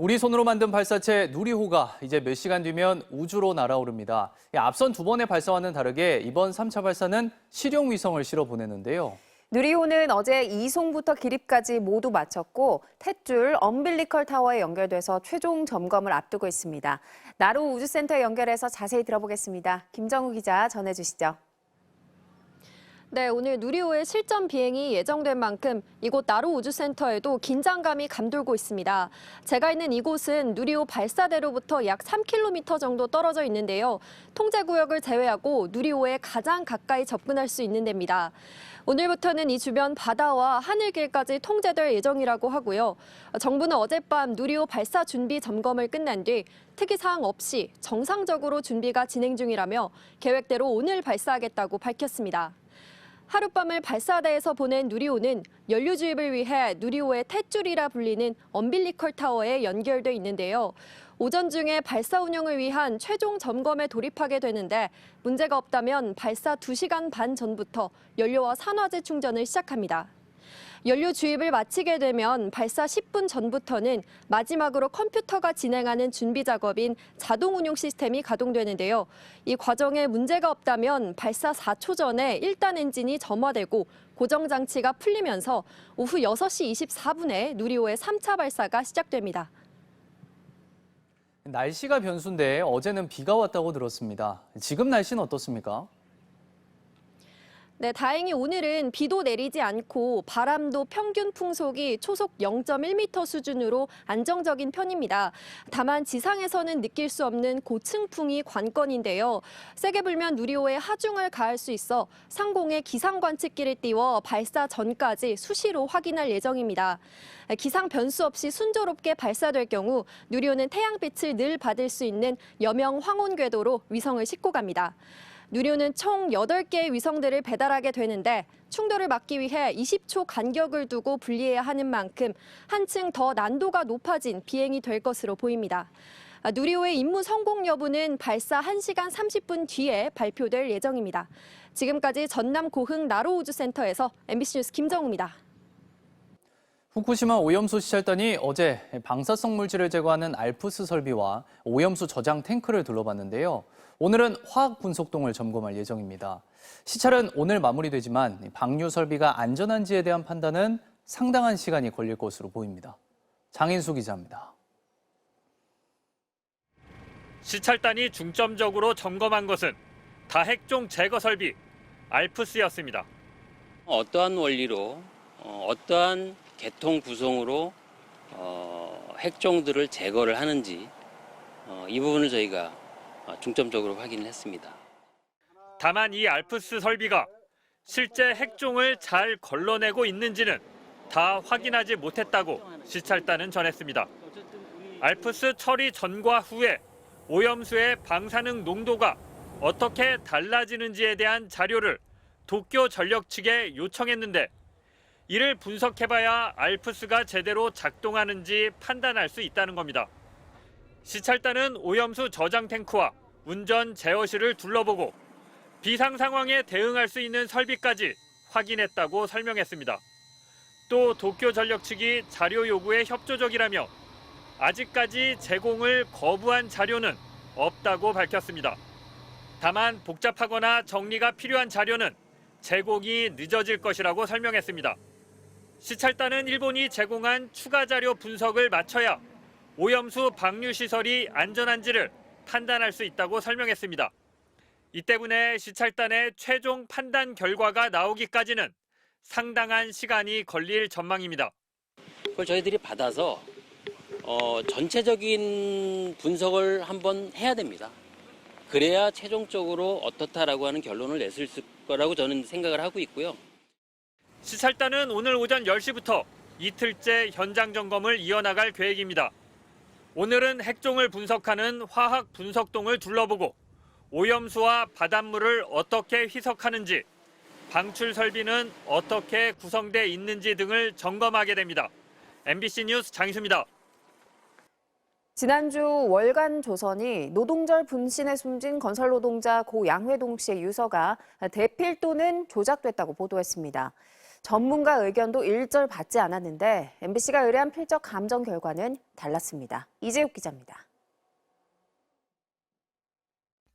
우리 손으로 만든 발사체 누리호가 이제 몇 시간 뒤면 우주로 날아오릅니다. 앞선 두 번의 발사와는 다르게 이번 3차 발사는 실용 위성을 실어 보내는데요. 누리호는 어제 이송부터 기립까지 모두 마쳤고 탯줄 엄빌리컬 타워에 연결돼서 최종 점검을 앞두고 있습니다. 나로 우주센터에 연결해서 자세히 들어보겠습니다. 김정우 기자 전해주시죠. 네, 오늘 누리호의 실전 비행이 예정된 만큼 이곳 나로 우주센터에도 긴장감이 감돌고 있습니다. 제가 있는 이곳은 누리호 발사대로부터 약 3km 정도 떨어져 있는데요. 통제구역을 제외하고 누리호에 가장 가까이 접근할 수 있는 데입니다. 오늘부터는 이 주변 바다와 하늘길까지 통제될 예정이라고 하고요. 정부는 어젯밤 누리호 발사 준비 점검을 끝낸 뒤 특이사항 없이 정상적으로 준비가 진행 중이라며 계획대로 오늘 발사하겠다고 밝혔습니다. 하룻밤을 발사대에서 보낸 누리호는 연료 주입을 위해 누리호의 탯줄이라 불리는 엄빌리컬 타워에 연결돼 있는데요. 오전 중에 발사 운영을 위한 최종 점검에 돌입하게 되는데 문제가 없다면 발사 2시간 반 전부터 연료와 산화제 충전을 시작합니다. 연료 주입을 마치게 되면 발사 10분 전부터는 마지막으로 컴퓨터가 진행하는 준비 작업인 자동 운용 시스템이 가동되는데요. 이 과정에 문제가 없다면 발사 4초 전에 1단 엔진이 점화되고 고정 장치가 풀리면서 오후 6시 24분에 누리호의 3차 발사가 시작됩니다. 날씨가 변수인데 어제는 비가 왔다고 들었습니다. 지금 날씨는 어떻습니까? 네, 다행히 오늘은 비도 내리지 않고 바람도 평균 풍속이 초속 0.1m 수준으로 안정적인 편입니다. 다만 지상에서는 느낄 수 없는 고층풍이 관건인데요. 세게 불면 누리호에 하중을 가할 수 있어 상공에 기상 관측기를 띄워 발사 전까지 수시로 확인할 예정입니다. 기상 변수 없이 순조롭게 발사될 경우 누리호는 태양빛을 늘 받을 수 있는 여명 황혼 궤도로 위성을 싣고 갑니다. 누리호는 총 8개의 위성들을 배달하게 되는데 충돌을 막기 위해 20초 간격을 두고 분리해야 하는 만큼 한층 더 난도가 높아진 비행이 될 것으로 보입니다. 누리호의 임무 성공 여부는 발사 1시간 30분 뒤에 발표될 예정입니다. 지금까지 전남 고흥 나로 우주센터에서 MBC 뉴스 김정우입니다. 후쿠시마 오염수 시찰단이 어제 방사성 물질을 제거하는 알프스 설비와 오염수 저장 탱크를 둘러봤는데요. 오늘은 화학 분석동을 점검할 예정입니다. 시찰은 오늘 마무리되지만 방류 설비가 안전한지에 대한 판단은 상당한 시간이 걸릴 것으로 보입니다. 장인수 기자입니다. 시찰단이 중점적으로 점검한 것은 다핵종 제거 설비 알프스였습니다. 어떠한 원리로 어떠한 계통 구성으로 핵종들을 제거를 하는지 이 부분을 저희가 중점적으로 확인을 했습니다. 다만 이 알프스 설비가 실제 핵종을 잘 걸러내고 있는지는 다 확인하지 못했다고 시찰단은 전했습니다. 알프스 처리 전과 후에 오염수의 방사능 농도가 어떻게 달라지는지에 대한 자료를 도쿄 전력 측에 요청했는데 이를 분석해봐야 알프스가 제대로 작동하는지 판단할 수 있다는 겁니다. 시찰단은 오염수 저장 탱크와 운전 제어실을 둘러보고 비상 상황에 대응할 수 있는 설비까지 확인했다고 설명했습니다. 또 도쿄 전력 측이 자료 요구에 협조적이라며 아직까지 제공을 거부한 자료는 없다고 밝혔습니다. 다만 복잡하거나 정리가 필요한 자료는 제공이 늦어질 것이라고 설명했습니다. 시찰단은 일본이 제공한 추가 자료 분석을 마쳐야 오염수 방류 시설이 안전한지를 판단할 수 있다고 설명했습니다. 이 때문에 시찰단의 최종 판단 결과가 나오기까지는 상당한 시간이 걸릴 전망입니다. 그걸 저희들이 받아서 전체적인 분석을 한번 해야 됩니다. 그래야 최종적으로 어떻다라고 하는 결론을 냈을 거라고 저는 생각을 하고 있고요. 시찰단은 오늘 오전 10시부터 이틀째 현장 점검을 이어나갈 계획입니다. 오늘은 핵종을 분석하는 화학 분석동을 둘러보고 오염수와 바닷물을 어떻게 희석하는지, 방출 설비는 어떻게 구성돼 있는지 등을 점검하게 됩니다. MBC 뉴스 장희수입니다. 지난주 월간 조선이 노동절 분신에 숨진 건설 노동자 고 양회동 씨의 유서가 대필 또는 조작됐다고 보도했습니다. 전문가 의견도 일절 받지 않았는데 MBC가 의뢰한 필적 감정 결과는 달랐습니다. 이재욱 기자입니다.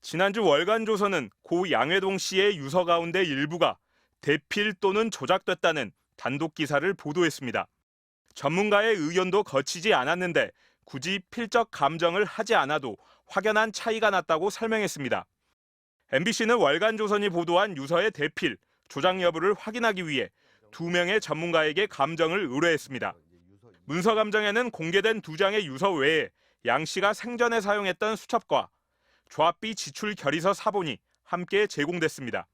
지난주 월간조선은 고 양회동 씨의 유서 가운데 일부가 대필 또는 조작됐다는 단독 기사를 보도했습니다. 전문가의 의견도 거치지 않았는데 굳이 필적 감정을 하지 않아도 확연한 차이가 났다고 설명했습니다. MBC는 월간조선이 보도한 유서의 대필, 조작 여부를 확인하기 위해 2명의 전문가에게 감정을 의뢰했습니다. 문서 감정에는 공개된 2장의 유서 외에 양 씨가 생전에 사용했던 수첩과 조합비 지출 결의서 사본이 함께 제공됐습니다.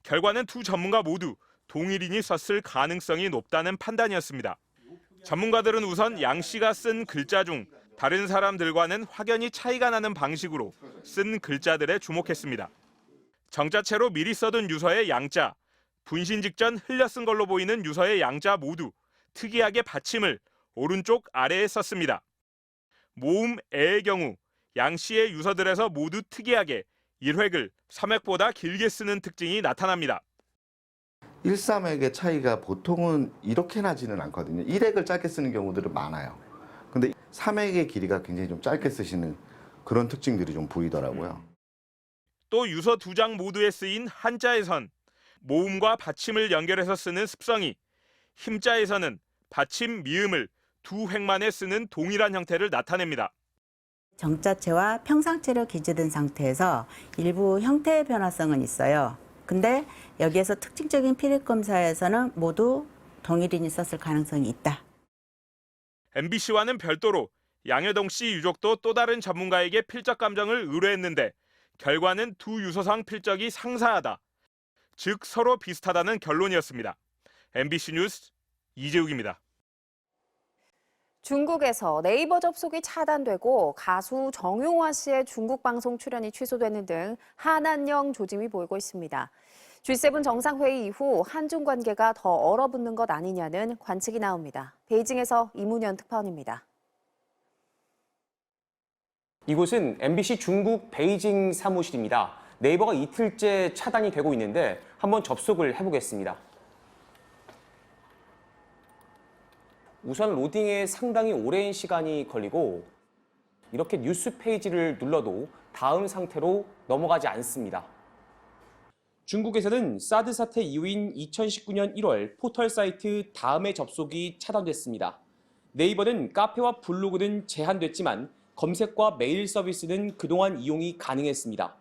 결과는 2 전문가 모두 동일인이 썼을 가능성이 높다는 판단이었습니다. 전문가들은 우선 양 씨가 쓴 글자 중 다른 사람들과는 확연히 차이가 나는 방식으로 쓴 글자들에 주목했습니다. 정자체로 미리 써둔 유서의 양자, 분신 직전 흘려 쓴 걸로 보이는 유서의 양자 모두 특이하게 받침을 오른쪽 아래에 썼습니다. 모음 애의 경우 양 씨의 유서들에서 모두 특이하게 1획을 3획보다 길게 쓰는 특징이 나타납니다. 1, 3획의 차이가 보통은 이렇게 나지는 않거든요. 1획을 짧게 쓰는 경우들은 많아요. 근데 3획의 길이가 굉장히 좀 짧게 쓰시는 그런 특징들이 좀 보이더라고요. 또 유서 2장 모두에 쓰인 한자에선 모음과 받침을 연결해서 쓰는 습성이, 힘자에서는 받침 미음을 2획만에 쓰는 동일한 형태를 나타냅니다. 정자체와 평상체로 기재된 상태에서 일부 형태의 변화성은 있어요. 근데 여기에서 특징적인 피력 검사에서는 모두 동일인이 썼을 가능성이 있다. MBC와는 별도로 양회동 씨 유족도 또 다른 전문가에게 필적 감정을 의뢰했는데 결과는 2 유서상 필적이 상사하다, 즉 서로 비슷하다는 결론이었습니다. MBC 뉴스 이재욱입니다. 중국에서 네이버 접속이 차단되고 가수 정용화 씨의 중국 방송 출연이 취소되는 등 한한령 조짐이 보이고 있습니다. G7 정상회의 이후 한중 관계가 더 얼어붙는 것 아니냐는 관측이 나옵니다. 베이징에서 이문현 특파원입니다. 이곳은 MBC 중국 베이징 사무실입니다. 네이버가 이틀째 차단이 되고 있는데 한번 접속을 해보겠습니다. 우선 로딩에 상당히 오랜 시간이 걸리고 이렇게 뉴스 페이지를 눌러도 다음 상태로 넘어가지 않습니다. 중국에서는 사드 사태 이후인 2019년 1월 포털 사이트 다음에 접속이 차단됐습니다. 네이버는 카페와 블로그는 제한됐지만 검색과 메일 서비스는 그동안 이용이 가능했습니다.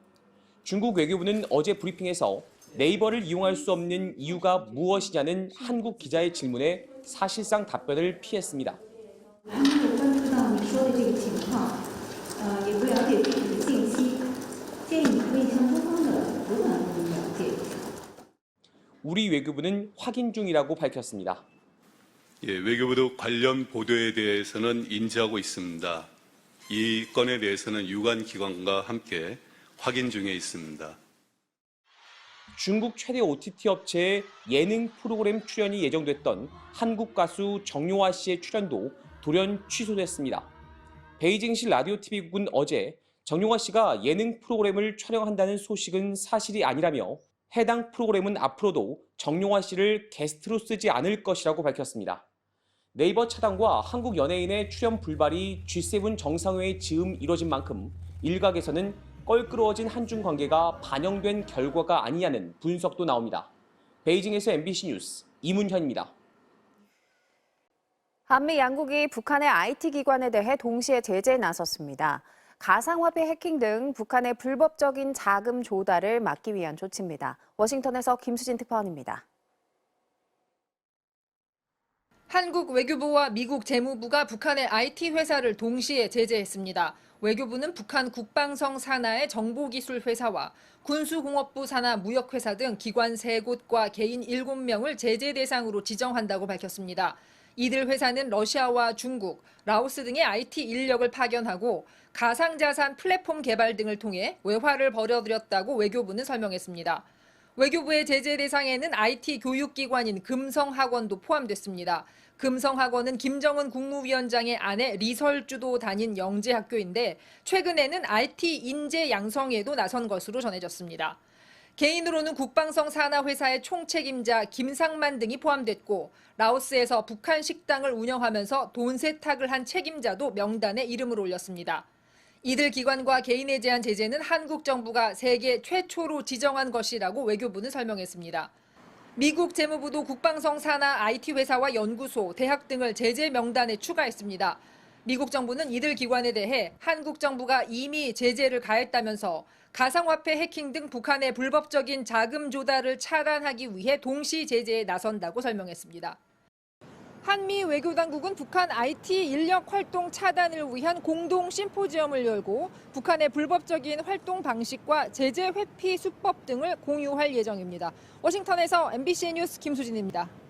중국 외교부는 어제 브리핑에서 네이버를 이용할 수 없는 이유가 무엇이냐는 한국 기자의 질문에 사실상 답변을 피했습니다. 우리 외교부는 확인 중이라고 밝혔습니다. 외교부도 관련 보도에 대해서는 인지하고 있습니다. 이 건에 대해서는 유관 기관과 함께 확인 중에 있습니다. 중국 최대 OTT 업체의 예능 프로그램 출연이 예정됐던 한국 가수 정용화 씨의 출연도 돌연 취소됐습니다. 베이징시 라디오 TV국은 어제 정용화 씨가 예능 프로그램을 촬영한다는 소식은 사실이 아니라며 해당 프로그램은 앞으로도 정용화 씨를 게스트로 쓰지 않을 것이라고 밝혔습니다. 네이버 차단과 한국 연예인의 출연 불발이 G7 정상회의 즈음 이뤄진 만큼 일각에서는 껄끄러워진 한중 관계가 반영된 결과가 아니냐는 분석도 나옵니다. 베이징에서 MBC 뉴스 이문현입니다. 한미 양국이 북한의 IT 기관에 대해 동시에 제재에 나섰습니다. 가상화폐 해킹 등 북한의 불법적인 자금 조달을 막기 위한 조치입니다. 워싱턴에서 김수진 특파원입니다. 한국 외교부와 미국 재무부가 북한의 IT 회사를 동시에 제재했습니다. 외교부는 북한 국방성 산하의 정보기술 회사와 군수공업부 산하 무역회사 등 기관 3곳과 개인 7명을 제재 대상으로 지정한다고 밝혔습니다. 이들 회사는 러시아와 중국, 라오스 등의 IT 인력을 파견하고 가상자산 플랫폼 개발 등을 통해 외화를 벌여들였다고 외교부는 설명했습니다. 외교부의 제재 대상에는 IT 교육기관인 금성학원도 포함됐습니다. 금성학원은 김정은 국무위원장의 아내 리설주도 다닌 영재학교인데 최근에는 IT 인재 양성에도 나선 것으로 전해졌습니다. 개인으로는 국방성 산하 회사의 총책임자 김상만 등이 포함됐고 라오스에서 북한 식당을 운영하면서 돈 세탁을 한 책임자도 명단에 이름을 올렸습니다. 이들 기관과 개인에 대한 제재는 한국 정부가 세계 최초로 지정한 것이라고 외교부는 설명했습니다. 미국 재무부도 국방성 산하 IT 회사와 연구소, 대학 등을 제재 명단에 추가했습니다. 미국 정부는 이들 기관에 대해 한국 정부가 이미 제재를 가했다면서 가상화폐 해킹 등 북한의 불법적인 자금 조달을 차단하기 위해 동시 제재에 나선다고 설명했습니다. 한미 외교당국은 북한 IT 인력 활동 차단을 위한 공동 심포지엄을 열고 북한의 불법적인 활동 방식과 제재 회피 수법 등을 공유할 예정입니다. 워싱턴에서 MBC 뉴스 김수진입니다.